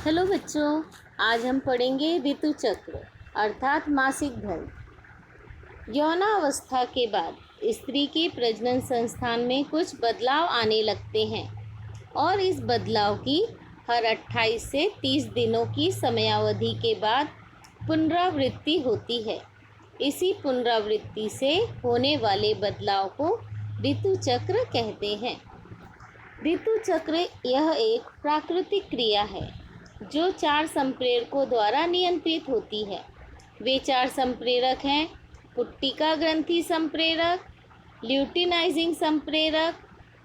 Hello बच्चों, आज हम पढ़ेंगे ऋतु चक्र अर्थात मासिक धर्म। यौनावस्था के बाद स्त्री के प्रजनन संस्थान में कुछ बदलाव आने लगते हैं और इस बदलाव की हर 28 से 30 दिनों की समयावधि के बाद पुनरावृत्ति होती है। इसी पुनरावृत्ति से होने वाले बदलाव को ऋतु चक्र कहते हैं। ऋतु चक्र यह एक प्राकृतिक क्रिया है जो 4 संप्रेरकों द्वारा नियंत्रित होती है। वे 4 संप्रेरक हैं: पुट्टिका ग्रंथि संप्रेरक, ल्यूटिनाइजिंग संप्रेरक,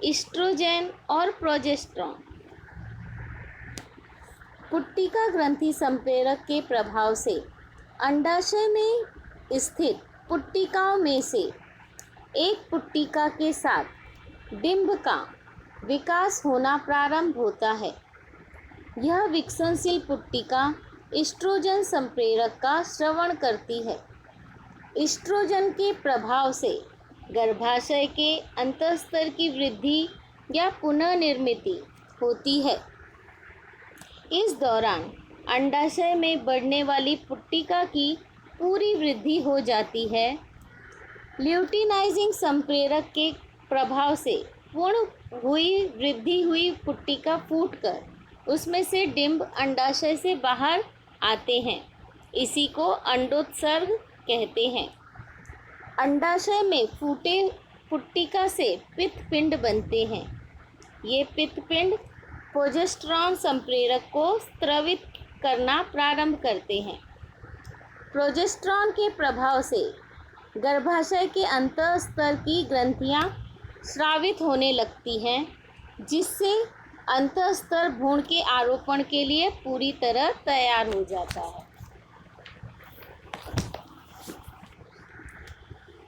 ईस्ट्रोजेन और प्रोजेस्टेरॉन। पुट्टिका ग्रंथि संप्रेरक के प्रभाव से अंडाशय में स्थित पुट्टिकाओं में से एक पुट्टिका के साथ डिंब का विकास होना प्रारंभ होता है। यह विकसनशील पुट्टिका ईस्ट्रोजन संप्रेरक का स्रवण करती है। ईस्ट्रोजन के प्रभाव से गर्भाशय के अंतःस्तर की वृद्धि या पुनर्निर्मिति होती है। इस दौरान अंडाशय में बढ़ने वाली पुट्टिका की पूरी वृद्धि हो जाती है। ल्यूटिनाइजिंग संप्रेरक के प्रभाव से पूर्ण वृद्धि हुई पुट्टिका फूटकर उसमें से डिंब अंडाशय से बाहर आते हैं। इसी को अंडोत्सर्ग कहते हैं। अंडाशय में फूटे पुट्टिका से पित्तपिंड बनते हैं। ये पित्तपिंड प्रोजेस्टेरॉन संप्रेरक को स्रावित करना प्रारंभ करते हैं। प्रोजेस्टेरॉन के प्रभाव से गर्भाशय के अंतःस्तर की ग्रंथियां स्रावित होने लगती हैं, जिससे अंतःस्तर भ्रूण के आरोपण के लिए पूरी तरह तैयार हो जाता है।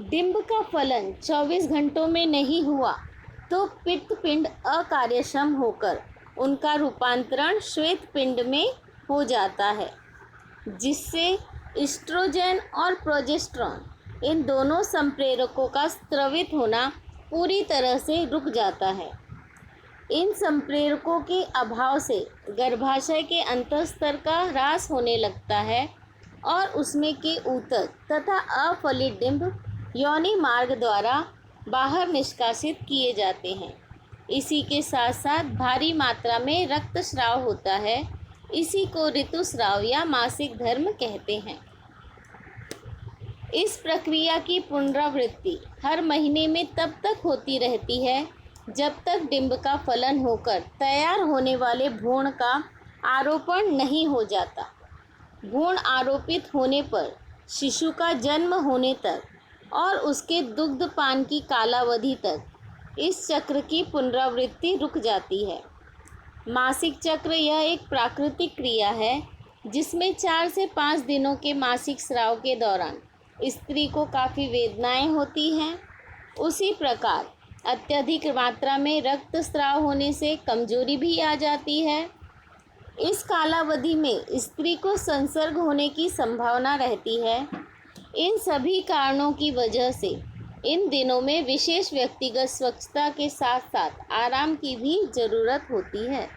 डिंब का फलन 24 घंटों में नहीं हुआ तो पित्तपिंड अकार्यक्षम होकर उनका रूपांतरण श्वेत पिंड में हो जाता है, जिससे ईस्ट्रोजेन और प्रोजेस्टेरॉन इन दोनों संप्रेरकों का स्रावित होना पूरी तरह से रुक जाता है। इन संप्रेरकों के अभाव से गर्भाशय के अंतःस्तर का ह्रास होने लगता है और उसमें के ऊतक तथा अफलित डिंब योनि मार्ग द्वारा बाहर निष्कासित किए जाते हैं। इसी के साथ साथ भारी मात्रा में रक्तस्राव होता है। इसी को ऋतुस्राव या मासिक धर्म कहते हैं। इस प्रक्रिया की पुनरावृत्ति हर महीने में तब तक होती रहती है जब तक डिंब का फलन होकर तैयार होने वाले भ्रूण का आरोपण नहीं हो जाता। भ्रूण आरोपित होने पर शिशु का जन्म होने तक और उसके दुग्धपान की कालावधि तक इस चक्र की पुनरावृत्ति रुक जाती है। मासिक चक्र यह एक प्राकृतिक क्रिया है जिसमें 4 से 5 दिनों के मासिक स्राव के दौरान स्त्री को काफ़ी वेदनाएं होती हैं। उसी प्रकार अत्यधिक मात्रा में रक्तस्राव होने से कमजोरी भी आ जाती है। इस कालावधि में स्त्री को संसर्ग होने की संभावना रहती है। इन सभी कारणों की वजह से इन दिनों में विशेष व्यक्तिगत स्वच्छता के साथ साथ आराम की भी ज़रूरत होती है।